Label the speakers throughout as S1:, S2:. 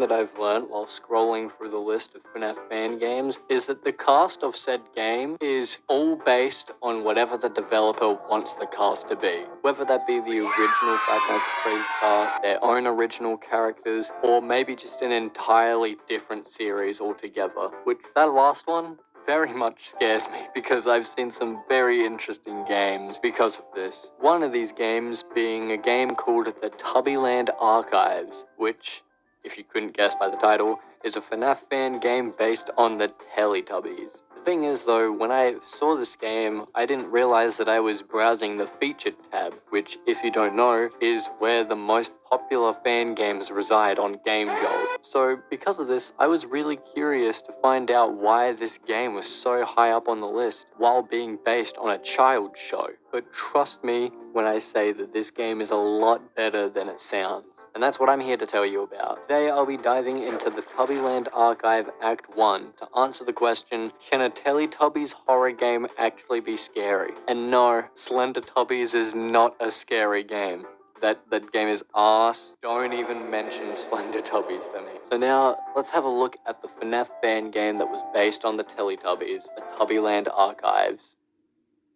S1: that I've learned while scrolling through the list of FNAF fan games is that the cast of said game is all based on whatever the developer wants the cast to be. Whether that be the original Five Nights at Freddy's cast, their own original characters, or maybe just an entirely different series altogether. Which, that last one very much scares me because I've seen some very interesting games because of this. One of these games being a game called the Tubbyland Archives, which, if you couldn't guess by the title, is a FNAF fan game based on the Teletubbies. The thing is though, when I saw this game, I didn't realize that I was browsing the featured tab, which, if you don't know, is where the most popular fan games reside on Game Jolt. So because of this, I was really curious to find out why this game was so high up on the list while being based on a child's show. But trust me when I say that this game is a lot better than it sounds. And that's what I'm here to tell you about. Today I'll be diving into the Tubbyland Archive Act 1 to answer the question, can a Teletubbies horror game actually be scary? And no, Slender Tubbies is not a scary game. That game is arse. Don't even mention Slender Tubbies to me. So now, let's have a look at the FNAF fan game that was based on the Teletubbies, the Tubbyland Archives.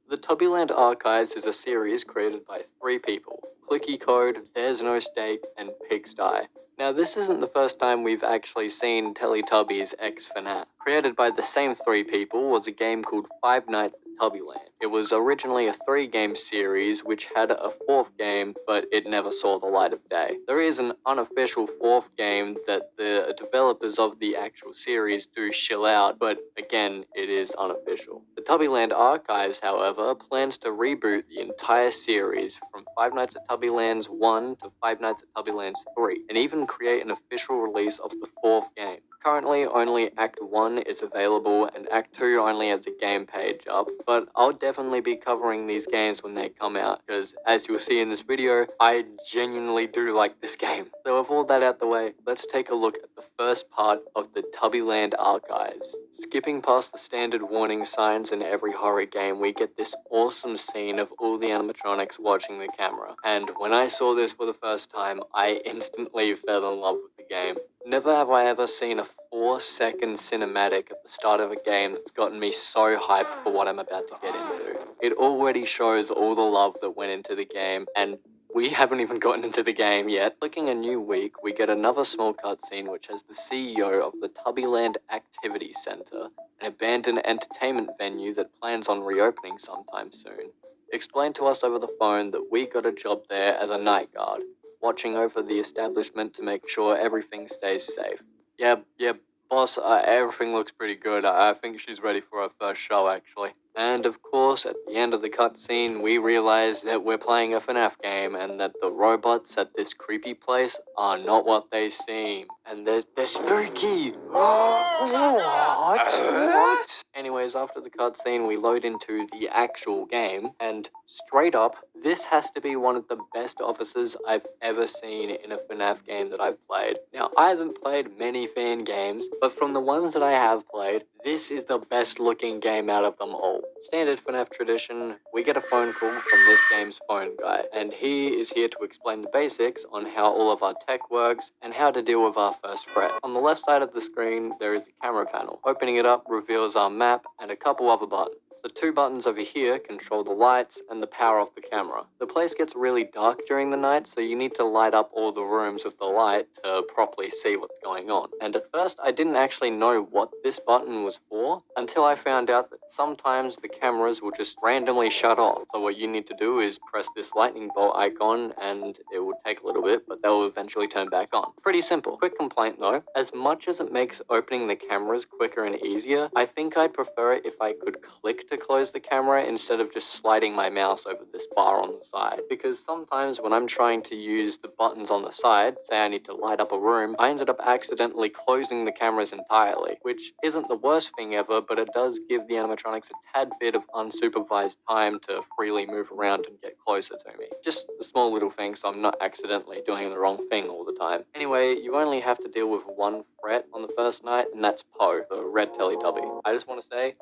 S1: The Tubbyland Archives is a series created by 3 people, Clicky Code, There's No Steak, and Pigsty. Now this isn't the first time we've actually seen Teletubbies x FNAF. Created by the same 3 people was a game called Five Nights at Tubbyland. It was originally a 3-game series which had a 4th game, but it never saw the light of day. There is an unofficial 4th game that the developers of the actual series do shill out, but again, it is unofficial. The Tubbyland Archives, however, plans to reboot the entire series from Five Nights at Tubbyland's 1 to Five Nights at Tubbyland's 3, and even create an official release of the 4th game. Currently, only Act 1 is available, and Act 2 only has a game page up, but I'll definitely be covering these games when they come out, because as you'll see in this video, I genuinely do like this game. So with all that out the way, let's take a look at the first part of the Tubbyland Archives. Skipping past the standard warning signs in every horror game, we get this awesome scene of all the animatronics watching the camera, and when I saw this for the first time, I instantly fell in love with the game. Never have I ever seen a 4-second cinematic at the start of a game that's gotten me so hyped for what I'm about to get into. It already shows all the love that went into the game, and we haven't even gotten into the game yet. Clicking a new week, we get another small cutscene which has the CEO of the Tubbyland Activity Center, an abandoned entertainment venue that plans on reopening sometime soon. Explained to us over the phone that we got a job there as a night guard, watching over the establishment to make sure everything stays safe. Yeah, boss, everything looks pretty good. I think she's ready for her first show, actually. And of course, at the end of the cutscene, we realize that we're playing a FNAF game and that the robots at this creepy place are not what they seem. And they're spooky! What? Anyways, after the cutscene, we load into the actual game, and straight up, this has to be one of the best offices I've ever seen in a FNAF game that I've played. Now, I haven't played many fan games, but from the ones that I have played, this is the best looking game out of them all. Standard FNAF tradition, we get a phone call from this game's phone guy, and he is here to explain the basics on how all of our tech works and how to deal with our first threat. On the left side of the screen, there is a camera panel. Opening it up reveals our map and a couple other buttons. The 2 buttons over here control the lights and the power of the camera. The place gets really dark during the night, so you need to light up all the rooms with the light to properly see what's going on. And at first, I didn't actually know what this button was for until I found out that sometimes the cameras will just randomly shut off. So what you need to do is press this lightning bolt icon, and it will take a little bit, but they'll eventually turn back on. Pretty simple. Quick complaint though, as much as it makes opening the cameras quicker and easier, I think I'd prefer it if I could click to close the camera instead of just sliding my mouse over this bar on the side. Because sometimes when I'm trying to use the buttons on the side, say I need to light up a room, I ended up accidentally closing the cameras entirely, which isn't the worst thing ever, but it does give the animatronics a tad bit of unsupervised time to freely move around and get closer to me. Just a small little thing so I'm not accidentally doing the wrong thing all the time. Anyway, you only have to deal with one threat on the first night, and that's Poe, the red Teletubby. I just want to say,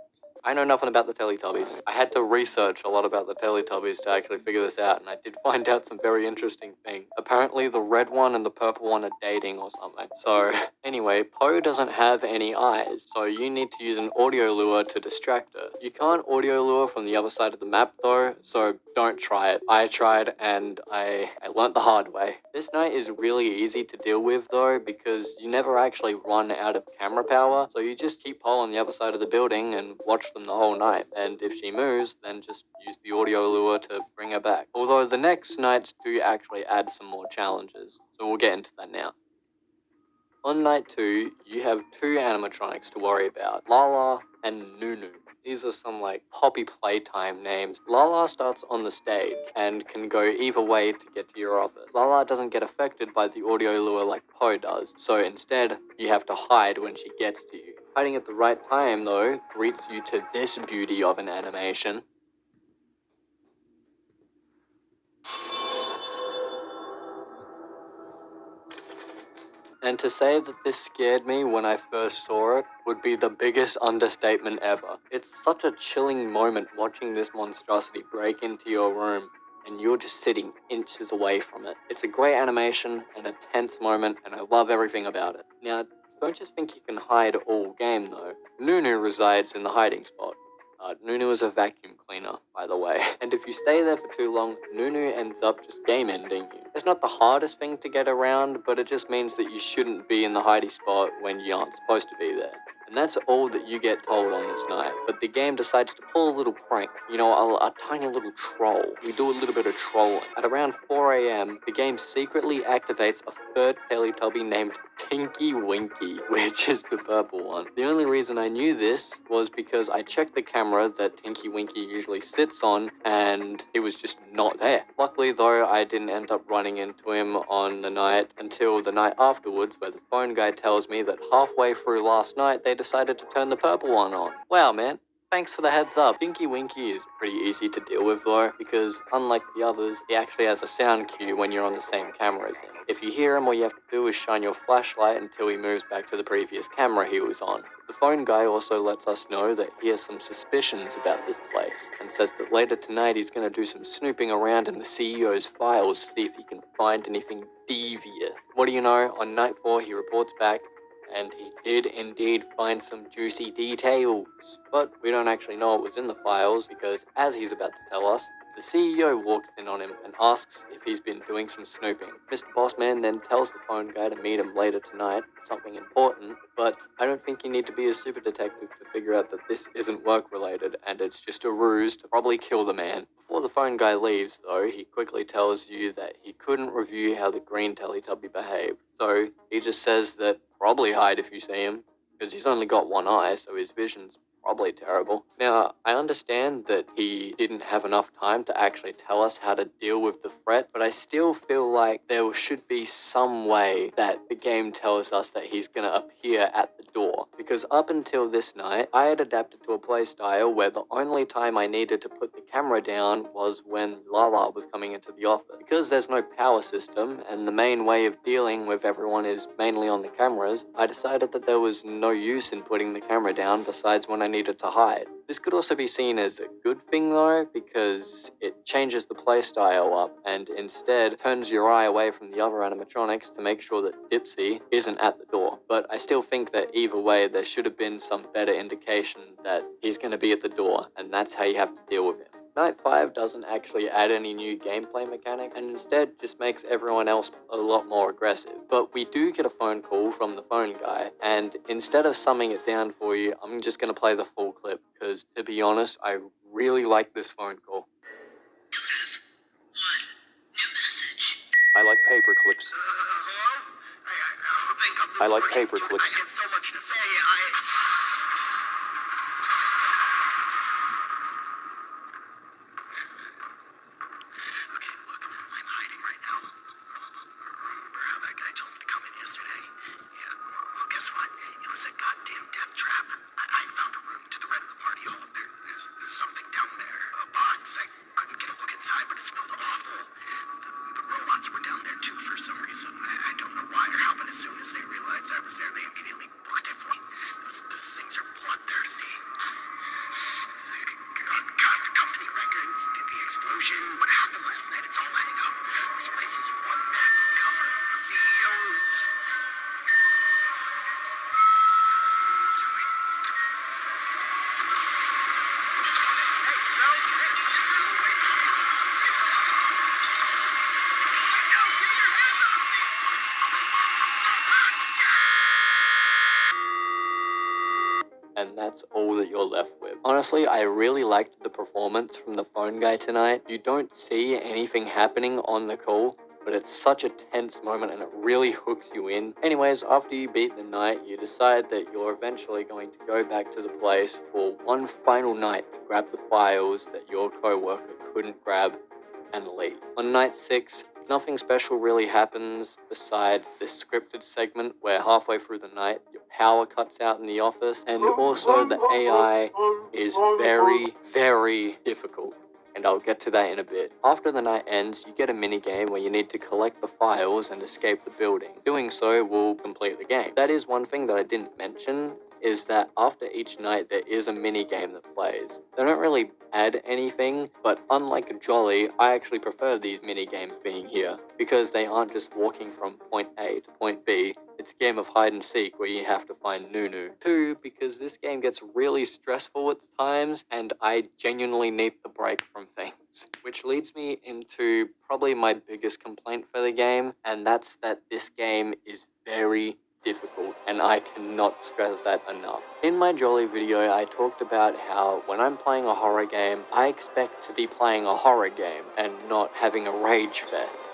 S1: I know nothing about the Teletubbies. I had to research a lot about the Teletubbies to actually figure this out, and I did find out some very interesting things. Apparently, the red one and the purple one are dating or something. So, anyway, Poe doesn't have any eyes, so you need to use an audio lure to distract her. You can't audio lure from the other side of the map though, so don't try it. I tried and I learnt the hard way. This night is really easy to deal with though, because you never actually run out of camera power, so you just keep Poe on the other side of the building and watch them the whole night, and if she moves, then just use the audio lure to bring her back. Although the next nights do actually add some more challenges, so we'll get into that now. On night 2, you have 2 animatronics to worry about, Lala and Nunu. These are some like Poppy Playtime names. Lala starts on the stage and can go either way to get to your office. Lala doesn't get affected by the audio lure like Poe does, so instead you have to hide when she gets to you. Hiding at the right time though greets you to this beauty of an animation. And to say that this scared me when I first saw it would be the biggest understatement ever. It's such a chilling moment watching this monstrosity break into your room and you're just sitting inches away from it. It's a great animation and a tense moment, and I love everything about it. Now, don't just think you can hide all game though. Nunu resides in the hiding spot. Nunu is a vacuum cleaner, by the way. And if you stay there for too long, Nunu ends up just game ending you. It's not the hardest thing to get around, but it just means that you shouldn't be in the hiding spot when you aren't supposed to be there. And that's all that you get told on this night. But the game decides to pull a little prank. You know, a tiny little troll. We do a little bit of trolling. At around 4 AM, the game secretly activates a third Teletubby named Tinky Winky, which is the purple one. The only reason I knew this was because I checked the camera that Tinky Winky usually sits on, and it was just not there. Luckily though, I didn't end up running into him on the night until the night afterwards, where the phone guy tells me that halfway through last night, they decided to turn the purple one on. Wow, man. Thanks for the heads up. Tinky Winky is pretty easy to deal with though, because unlike the others, he actually has a sound cue when you're on the same camera as him. If you hear him, all you have to do is shine your flashlight until he moves back to the previous camera he was on. The phone guy also lets us know that he has some suspicions about this place, and says that later tonight he's going to do some snooping around in the CEO's files to see if he can find anything devious. What do you know, on night 4 he reports back, and he did indeed find some juicy details. But we don't actually know what was in the files, because as he's about to tell us, the CEO walks in on him and asks if he's been doing some snooping. Mr. Bossman then tells the phone guy to meet him later tonight, something important, but I don't think you need to be a super detective to figure out that this isn't work related and it's just a ruse to probably kill the man. Before the phone guy leaves though, he quickly tells you that he couldn't review how the green Teletubby behaved. So he just says that probably hide if you see him, because he's only got one eye, so his vision's probably terrible. Now, I understand that he didn't have enough time to actually tell us how to deal with the threat, but I still feel like there should be some way that the game tells us that he's gonna appear at the door. Because up until this night, I had adapted to a playstyle where the only time I needed to put the camera down was when Lala was coming into the office. Because there's no power system, and the main way of dealing with everyone is mainly on the cameras, I decided that there was no use in putting the camera down besides when I needed to hide. This could also be seen as a good thing though, because it changes the playstyle up and instead turns your eye away from the other animatronics to make sure that Dipsy isn't at the door. But I still think that either way there should have been some better indication that he's going to be at the door, and that's how you have to deal with him. Night 5 doesn't actually add any new gameplay mechanic, and instead just makes everyone else a lot more aggressive. But we do get a phone call from the phone guy, and instead of summing it down for you, I'm just going to play the full clip, because to be honest, I really like this phone call.
S2: You have one new message.
S1: I like paper clips.
S2: Hello?
S1: I like paper clips.
S2: I have so much to say. Okay, look, I'm hiding right now. Remember how that guy told me to come in yesterday? Yeah, well, guess what? It was a goddamn death trap. I found a room to the right of the party hall. There's something down there. A box. I couldn't get a look inside, but it smelled awful. The robots were down there too for some reason. I don't know why or how, but as soon as they realized I was there, they immediately
S1: and that's all that you're left with. Honestly, I really liked the performance from the phone guy tonight. You don't see anything happening on the call, but it's such a tense moment and it really hooks you in. Anyways, after you beat the night, you decide that you're eventually going to go back to the place for one final night to grab the files that your co-worker couldn't grab and leave. On night 6, nothing special really happens besides this scripted segment where halfway through the night, your power cuts out in the office, and also the AI is very, very difficult. And I'll get to that in a bit. After the night ends, you get a mini game where you need to collect the files and escape the building. Doing so will complete the game. That is one thing that I didn't mention, is that after each night there is a mini game that plays. They don't really add anything, but unlike a Jolly, I actually prefer these mini games being here because they aren't just walking from point A to point B. It's a game of hide and seek where you have to find Nunu. 2, because this game gets really stressful at times and I genuinely need the break from things. Which leads me into probably my biggest complaint for the game, and that's that this game is very difficult, and I cannot stress that enough. In my Jolly video, I talked about how when I'm playing a horror game, I expect to be playing a horror game and not having a rage fest.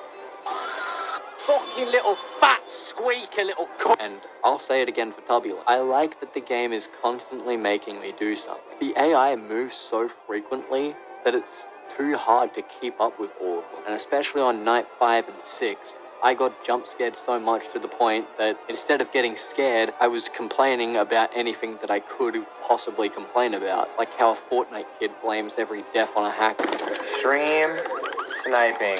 S1: Fucking little fat squeaky little And I'll say it again for Tubbyland. I like that the game is constantly making me do something. The AI moves so frequently that it's too hard to keep up with all of them. And especially on night 5 and 6, I got jump scared so much to the point that instead of getting scared, I was complaining about anything that I could possibly complain about. Like how a Fortnite kid blames every death on a hacker.
S3: Stream sniping.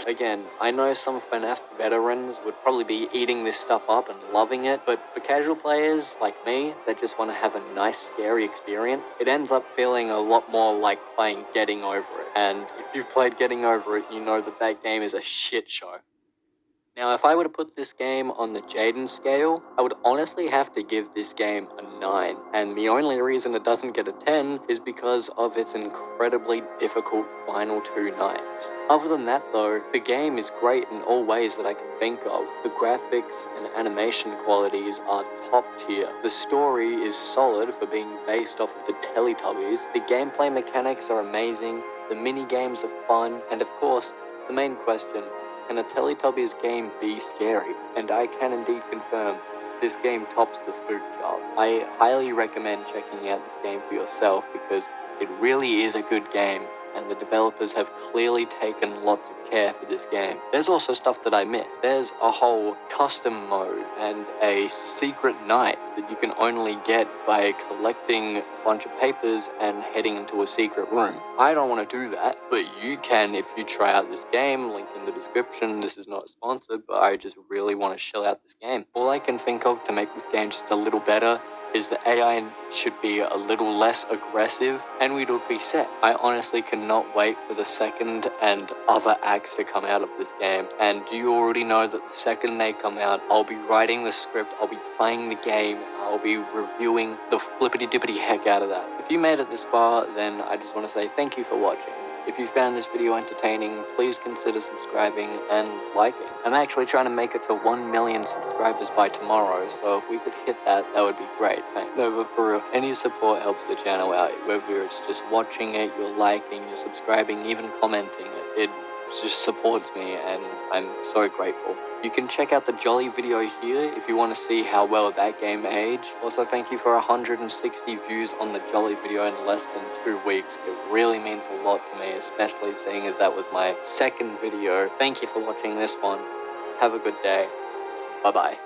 S1: Again, I know some FNAF veterans would probably be eating this stuff up and loving it, but for casual players like me that just want to have a nice, scary experience, it ends up feeling a lot more like playing Getting Over It. And if you've played Getting Over It, you know that that game is a shit show. Now, if I were to put this game on the Jaden scale, I would honestly have to give this game a 9. And the only reason it doesn't get a 10 is because of its incredibly difficult final 2 nights. Other than that though, the game is great in all ways that I can think of. The graphics and animation qualities are top tier. The story is solid for being based off of the Teletubbies. The gameplay mechanics are amazing, the mini games are fun, and of course, the main question, can a Teletubbies game be scary? And I can indeed confirm, this game tops the spook chart. I highly recommend checking out this game for yourself because it really is a good game, and the developers have clearly taken lots of care for this game. There's also stuff that I missed. There's a whole custom mode and a secret night that you can only get by collecting a bunch of papers and heading into a secret room. I don't want to do that, but you can if you try out this game. Link in the description. This is not sponsored, but I just really want to shell out this game. All I can think of to make this game just a little better is the AI should be a little less aggressive and we would be set. I honestly cannot wait for the second and other acts to come out of this game. And you already know that the second they come out, I'll be writing the script, I'll be playing the game, I'll be reviewing the flippity-dippity heck out of that. If you made it this far, then I just want to say thank you for watching. If you found this video entertaining, please consider subscribing and liking. I'm actually trying to make it to 1 million subscribers by tomorrow, so if we could hit that, that would be great. Thanks. No, but for real, any support helps the channel out, whether it's just watching it, you're liking, you're subscribing, even commenting it just supports me, and I'm so grateful. You can check out the Jolly video here if you want to see how well that game aged. Also, thank you for 160 views on the Jolly video in less than 2 weeks. It really means a lot to me, especially seeing as that was my second video. Thank you for watching this one. Have a good day. Bye-bye.